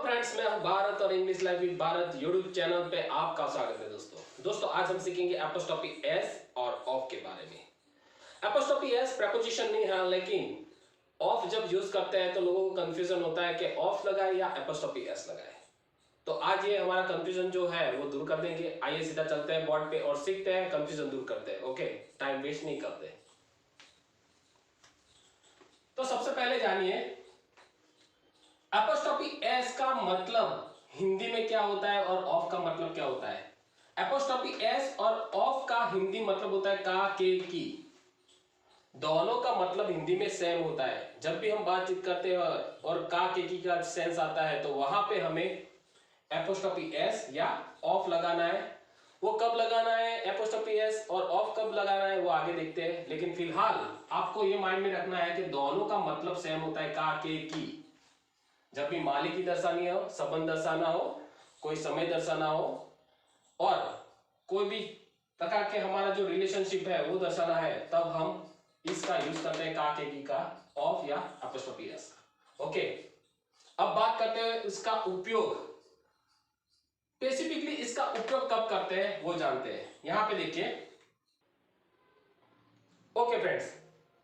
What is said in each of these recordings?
Friends, मैं हूं भारत और English live with Bharat YouTube channel पे आपका स्वागत है। दोस्तों आज हम सीखेंगे एपोस्ट्रोफी एस और ऑफ के बारे में। एपोस्ट्रोफी एस प्रेपोजिशन नहीं है, लेकिन ऑफ जब यूज करते हैं तो लोगों को कंफ्यूजन होता है कि ऑफ लगाए या एपोस्ट्रोफी एस लगाए। तो आज ये हमारा कंफ्यूजन जो है वो दूर कर देंगे। आइए सीधा चलते हैं बोर्ड पे और सीखते हैं, कंफ्यूजन दूर करते हैं। ओके, टाइम वेस्ट नहीं करते। तो सबसे पहले जानिए एपोस्ट्रोफी एस का मतलब हिंदी में क्या होता है और ऑफ का मतलब क्या होता है। एपोस्ट्रोफी एस और ऑफ का हिंदी मतलब होता है का, के, की। दोनों का मतलब हिंदी में सेम होता है। जब भी हम बातचीत करते हैं और का, के, की का सेंस आता है तो वहां पे हमें एपोस्ट्रोफी एस या ऑफ लगाना है। वो कब लगाना है एपोस्ट्रोफी एस और ऑफ कब लगाना है वो आगे देखते हैं, लेकिन फिलहाल आपको ये माइंड में रखना है कि दोनों का मतलब सेम होता है का, के, की। जब भी मालिकी दर्शानी हो, संबंध दर्शाना हो, कोई समय दर्शाना हो और कोई भी प्रकार के हमारा जो रिलेशनशिप है वो दर्शाना है, तब हम इसका यूज करते हैं का, के, की का, ऑफ या एपोस्ट्रोफी एस का। ओके, अब बात करते हैं इसका उपयोग। स्पेसिफिकली इसका उपयोग कब करते हैं वो जानते हैं। यहां पे देखिए। ओके फ्रेंड्स,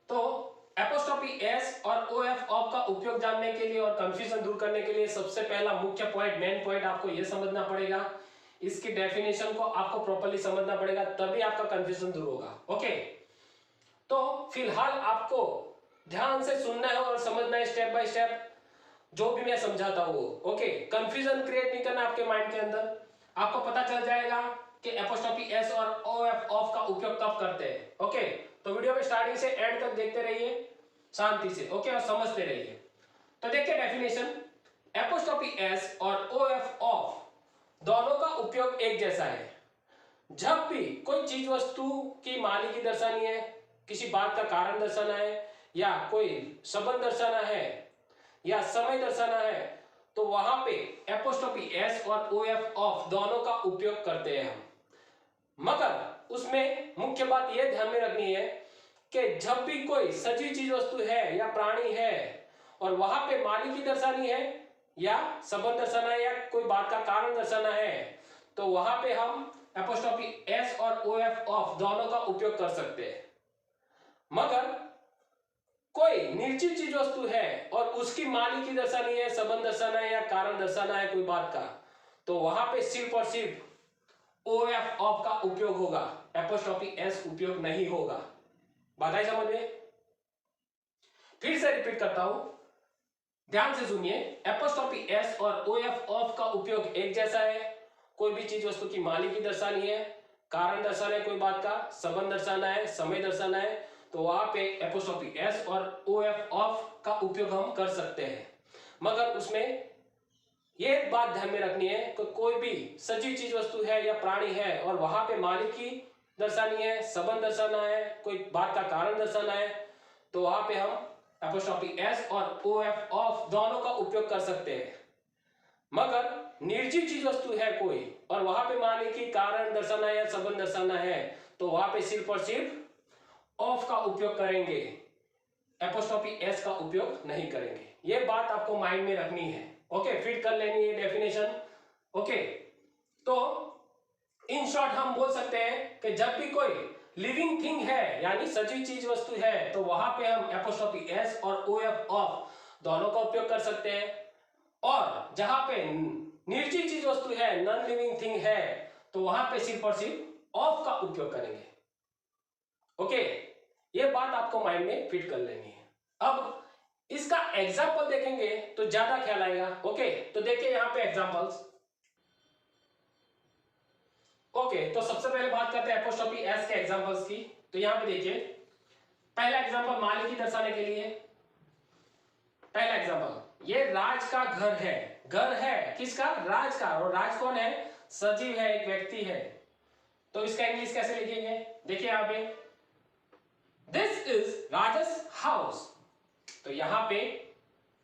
तो एपोस्ट्रोफी एस और ओएफ ऑफ का उपयोग जानने के लिए और कंफ्यूजन दूर करने के लिए सबसे पहला मुख्य पॉइंट, मेन पॉइंट आपको यह समझना पड़ेगा। इसकी डेफिनेशन को आपको प्रॉपर्ली समझना पड़ेगा, तभी आपका कंफ्यूजन दूर होगा। ओके, तो फिलहाल आपको ध्यान से सुनना है और समझना है स्टेप बाय स्टेप, जो भी मैं समझाता हूं। ओके, कंफ्यूजन क्रिएट नहीं करना आपके माइंड के अंदर। आपको पता चल जाएगा कि एपोस्ट्रोफी एस और ओएफ ऑफ का उपयोग कब करते हैं। ओके, तो वीडियो में स्टार्टिंग से एंड तक देखते रहिए शांति से। ओके, और समझते रहिए। तो देखिए डेफिनेशन, एपोस्ट्रोफी एस और ओएफ ऑफ दोनों का उपयोग एक जैसा है। जब भी कोई चीज वस्तु की मालिकी दर्शानी है, किसी बात का कारण दर्शाना है, या कोई संबंध दर्शाना है या समय दर्शाना है, तो वहां पे एपोस्ट्रोफी एस और ओएफ ऑफ दोनों का उपयोग करते हैं हम। मगर उसमें मुख्य बात यह ध्यान में रखनी है कि जब भी कोई सजीव चीज वस्तु है या प्राणी है और वहां पे मालिकी दर्शानी है या संबंध दर्शाना है या कोई बात का कारण दर्शाना है, तो वहां पे हम एपोस्ट्रोफी एस और ओएफ ऑफ दोनों का उपयोग कर सकते हैं। मगर कोई निर्जीव चीज वस्तु है और उसकी मालिकी दर्शानी है, संबंध दर्शाना है या कारण दर्शाना है कोई बात का, तो वहां पे सिर्फ और सिर्फ ओएफ ऑफ का उपयोग होगा, एपोस्ट्रोफी एस उपयोग नहीं होगा। बात आई समझ में? फिर से रिपीट करता हूं, ध्यान से सुनिए। एपोस्ट्रोफी एस और ओएफ ऑफ का उपयोग एक जैसा है। कोई भी चीज वस्तु की मालिकी दर्शानी है, कारण दर्शाना है कोई बात का, संबंध दर्शाना है, समय दर्शाना है, तो वहां पे एपोस्ट्रोफी एस और ओएफ ऑफ का उपयोग हम कर सकते हैं। मगर उसमें ये बात ध्यान में रखनी है कि कोई भी सजीव चीज वस्तु है या प्राणी है और वहां पे मालिकी दर्शानी है, संबंध दर्शाना है, कोई बात का कारण दर्शाना है, तो वहां पे हम एपोस्ट्रोफी एस और ओएफ ऑफ दोनों का उपयोग कर सकते हैं। मगर निर्जीव चीज वस्तु है कोई और वहां पे मालिकी, कारण दर्शाना है या संबंध दर्शाना है, तो वहां पे सिर्फ और सिर्फ ऑफ का उपयोग करेंगे, एपोस्ट्रोफी एस का उपयोग नहीं करेंगे। ये बात आपको माइंड में रखनी है। ओके, फिट कर लेनी है डेफिनेशन। ओके, तो इन शॉर्ट हम बोल सकते हैं कि जब भी कोई लिविंग थिंग है यानी सजीव चीज वस्तु है, तो वहां पे हम एपोस्ट्रोफी एस और ओएफ ऑफ दोनों का उपयोग कर सकते हैं। और जहां पे निर्जीव चीज वस्तु है, नॉन लिविंग थिंग है, तो वहां पे सिर्फ और सिर्फ ऑफ का उपयोग करेंगे। ओके, ये बात आपको माइंड में फिट कर लेनी है। अब इसका एग्जाम्पल देखेंगे तो ज्यादा ख्याल आएगा। ओके, तो देखिए यहां पे एग्जांपल्स। ओके, तो सबसे पहले बात करते हैं एपोस्ट्रोफी एस के एग्जांपल्स की। तो यहां पे देखिए, पहला एग्जांपल मालिकी दर्शाने के लिए। पहला एग्जांपल, ये राज का घर है। घर है किसका? राज का। और राज कौन है? सजीव है, एक व्यक्ति है। तो इसका इंग्लिश कैसे लिखेंगे? देखिए यहां पे, दिस इज राजस हाउस। तो यहां पे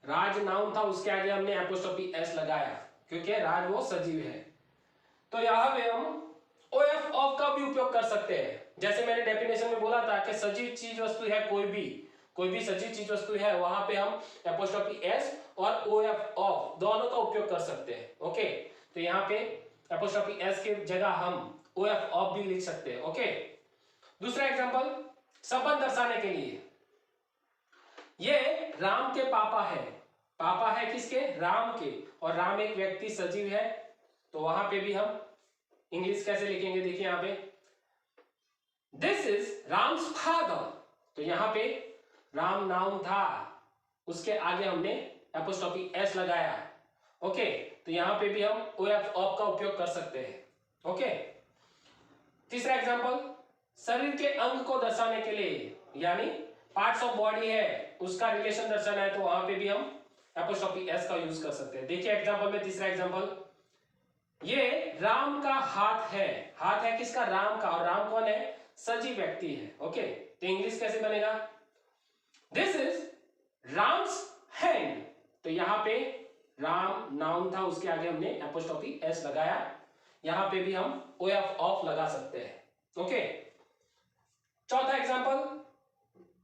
राज नाउन था, उसके आगे हमने एपोस्ट्रोफी एस लगाया क्योंकि राज वो सजीव है। तो यहां पे हम ओएफ ऑफ का भी उपयोग कर सकते हैं। जैसे मैंने डेफिनेशन में बोला था कि सजीव चीज वस्तु है कोई भी, कोई भी सजीव चीज वस्तु है वहां पे हम एपोस्ट्रोफी एस और ओ एफ ऑफ दोनों का उपयोग कर सकते हैं। ओके, तो यहाँ पे एपोस्ट्रोफी एस के जगह हम ओ एफ ऑफ भी लिख सकते हैं। ओके, दूसरा एग्जांपल संबंध दर्शाने के लिए, ये राम के पापा है। पापा है किसके? राम के, और राम एक व्यक्ति सजीव है, तो वहां पे भी हम इंग्लिश कैसे लिखेंगे? देखिए यहां पे दिस इज राम्स फादर, तो यहां पे राम नाउन था, उसके आगे हमने एपोस्ट्रोफी एस लगाया। ओके, तो यहां पे भी हम ओ एफ ऑफ का उपयोग कर सकते हैं। ओके, तीसरा एग्जांपल शरीर के अंग को दर्शाने के लिए, यानी पार्ट्स ऑफ बॉडी है उसका रिलेशन दर्शाना है, तो वहां पे भी हम एपोस्ट्रोफी एस का यूज कर सकते हैं। देखिए एग्जांपल में तीसरा एग्जांपल, ये राम का हाथ है। हाथ है किसका? राम का, और राम कौन है? सजीव व्यक्ति है। ओके, तो इंग्लिश कैसे बनेगा? दिस इज राम्स हैंड, तो यहां पे राम नाउन था, उसके आगे हमने एपोस्ट्रोफी एस लगाया, यहां पे भी हम ओ एफ ऑफ लगा सकते हैं। ओके, चौथा एग्जांपल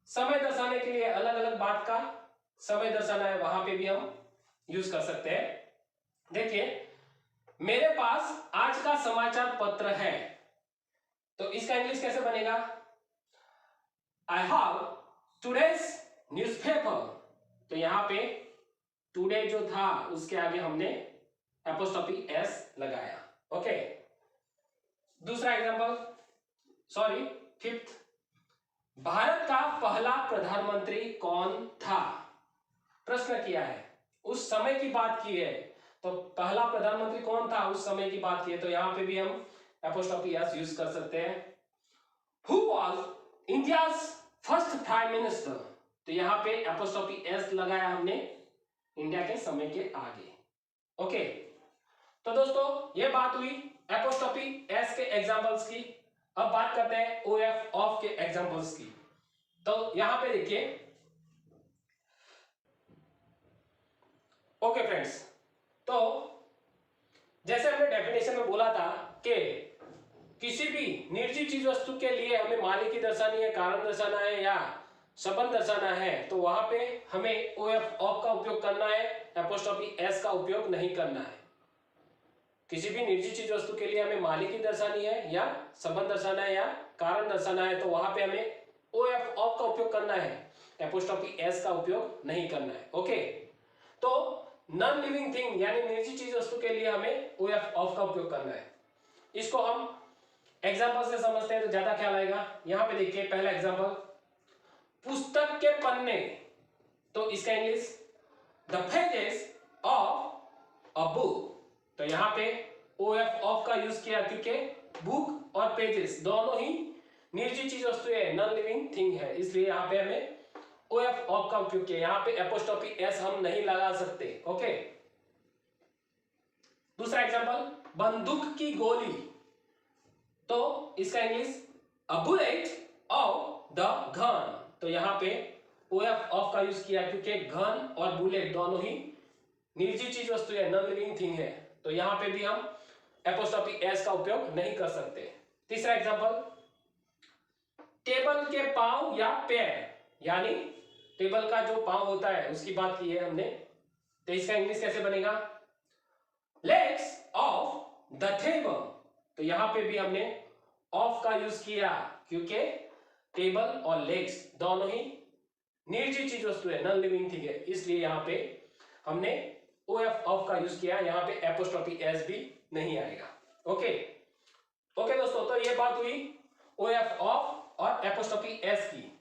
समय दर्शाने के लिए, अलग अलग बात का समय दर्शाना है, वहां पे भी हम यूज कर सकते हैं। देखिए मेरे पास आज का समाचार पत्र है, तो इसका इंग्लिश कैसे बनेगा? आई हैव टुडेज न्यूज़पेपर, तो यहां पे टुडे जो था उसके आगे हमने एपोस्ट्रोफी एस लगाया। ओके, दूसरा एग्जांपल, सॉरी फिफ्थ, भारत का पहला प्रधानमंत्री कौन था? प्रश्न किया है, उस समय की बात की है, तो पहला प्रधानमंत्री कौन था उस समय की बात की है, तो यहां पे भी हम एपोस्ट्रोफी एस यूज कर सकते हैं। Who was India's first prime minister, तो यहां पे एपोस्ट्रोफी एस लगाया हमने इंडिया के समय के आगे। ओके, तो दोस्तों ये बात हुई एपोस्ट्रोफी एस के एग्जांपल्स की। अब बात करते हैं ओ एफ ऑफ के एग्जांपल्स की। तो यहां पे देखिए, ओके फ्रेंड्स, तो जैसे हमने डेफिनेशन में बोला था कि किसी भी निर्जीव चीज वस्तु के लिए हमें मालिकी दर्शानी है, कारण दर्शाना है या संबंध दर्शाना है, तो वहां पे हमें ओ एफ ऑफ का उपयोग करना है, एपोस्ट्रोफी एस का उपयोग नहीं करना है। किसी भी निर्जीव चीज वस्तु के लिए हमें मालिकी दर्शानी है या संबंध दर्शाना है या कारण दर्शाना है, तो वहां पे हमें ओ एफ ऑफ का उपयोग करना है, एपोस्ट्रोफी एस का उपयोग नहीं करना है। ओके, तो नॉन लिविंग थिंग यानी निर्जीव चीज वस्तु के लिए हमें ओ एफ ऑफ का उपयोग करना है। इसको हम एग्जांपल से समझते हैं तो ज्यादा ख्याल आएगा। यहां पे देखिए पहला एग्जांपल, पुस्तक के पन्ने, तो इसका English the pages of a book, तो यहां पे ओ एफ ऑफ का यूज किया क्योंकि बुक और पेजेस दोनों ही निर्जीव चीज वस्तु है, नॉन लिविंग थिंग है, इसलिए यहां पे हमें ओ एफ ऑफ का उपयोग किया। यहां पे एपोस्ट्रोफी एस हम नहीं लगा सकते। ओके, दूसरा एग्जांपल, बंदूक की गोली, तो इसका English a bullet of the gun, तो यहां पे ओ एफ ऑफ का यूज किया क्योंकि गन और बुलेट दोनों ही निर्जीव चीज वस्तु है, नॉन लिविंग थिंग है, तो यहां पे भी हम एपोस्ट्रोफी एस का उपयोग नहीं कर सकते। तीसरा एग्जांपल, टेबल के पांव या पैर, यानी टेबल का जो पांव होता है उसकी बात की है हमने, तो इसका इंग्लिश कैसे बनेगा? लेग्स ऑफ द टेबल, तो यहां पे भी हमने ऑफ का यूज किया क्योंकि टेबल और लेग्स दोनों ही निर्जीव चीज वस्तु है, नॉन लिविंग थिंग है, इसलिए यहां पे हमने ओ एफ ऑफ का यूज किया, यहां पे एपोस्ट्रोफी एस भी नहीं आएगा। ओके, ओके दोस्तों, तो ये बात हुई ओ एफ ऑफ और एपोस्ट्रोफी एस की।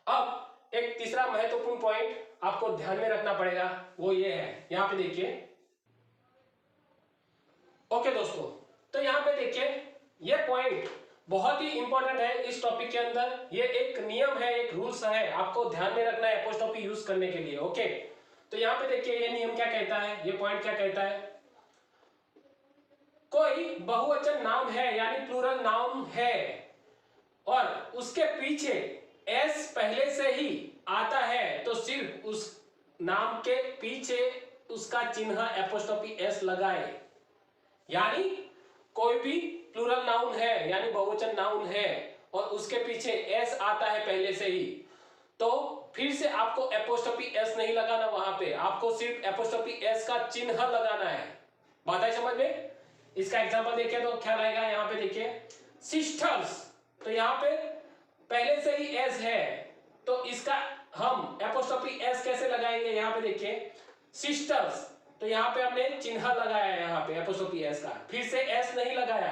अब एक तीसरा महत्वपूर्ण पॉइंट आपको ध्यान में रखना पड़ेगा, वो ये है, यहां पे देखिए। ओके दोस्तों, तो यहां पे देखिए ये पॉइंट बहुत ही इंपॉर्टेंट है इस टॉपिक के अंदर, ये एक नियम है, एक रूल्स है, आपको ध्यान में रखना है एपोस्ट्रोफी यूज करने के लिए। ओके, तो यहां पे देखिए ये नियम क्या कहता है, ये पॉइंट क्या कहता है, कोई बहुवचन नाम है यानी प्लूरल नाउन है और उसके पीछे एस पहले से ही आता है, तो सिर्फ उस नाम के पीछे उसका चिन्ह एपोस्ट्रोफी एस लगाए। यानी कोई भी प्लूरल नाउन है यानी बहुवचन नाउन है और उसके पीछे एस आता है पहले से ही, तो फिर से आपको एपोस्ट्रोफी एस नहीं लगाना, वहां पे आपको सिर्फ एपोस्ट्रोफी एस का चिन्ह लगाना है। बात है समझ में? इसका एग्जांपल देखिए तो क्या रहेगा, यहाँ पे देखिए सिस्टर्स, तो यहाँ पे पहले से ही एस है, तो इसका हम एपोस्ट्रोफी एस कैसे लगाएंगे? यहाँ पे देखिए सिस्टर्स, तो यहाँ पे हमने चिन्ह लगाया है, यहाँ पे एपोस्ट्रोफी एस का, फिर से एस नहीं लगाया,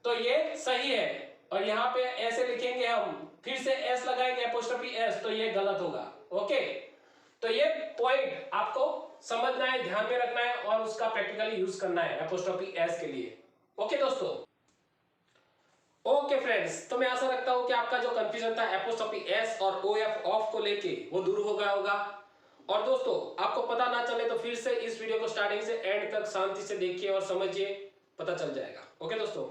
तो ये सही है। और यहाँ पे ऐसे लिखेंगे हम, फिर से एस लगाएंगे एपोस्ट्रोफी एस, तो ये गलत होगा। ओके, तो ये पॉइंट आपको समझना है, ध्यान में रखना है और उसका प्रैक्टिकली यूज करना है एपोस्ट्रोफी एस के लिए। ओके दोस्तों, ओके फ्रेंड्स, तो मैं आशा रखता हूं कि आपका जो कंफ्यूजन था एपोस्ट्रोफी एस और ओएफ ऑफ को लेके वो दूर हो गया होगा। और दोस्तों आपको पता ना चले तो फिर से इस वीडियो को स्टार्टिंग से एंड तक शांति से देखिए और समझिए, पता चल जाएगा। ओके दोस्तों,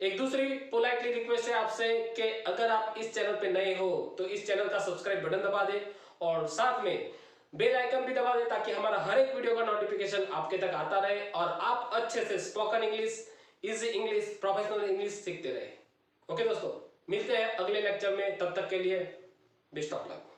एक दूसरी पोलाइटली रिक्वेस्ट है आपसे कि अगर आप इस चैनल पे नए हो तो इस चैनल का सब्सक्राइब बटन दबा दें और साथ में बेल आइकन भी दबा दें, ताकि हमारा हर एक वीडियो का नोटिफिकेशन आपके तक आता रहे और आप अच्छे से spoken English, easy English, professional English सीखते रहे। ओके दोस्तों, मिलते हैं अगले लेक्चर में, तब तक के लिए बेस्ट ऑफ लक।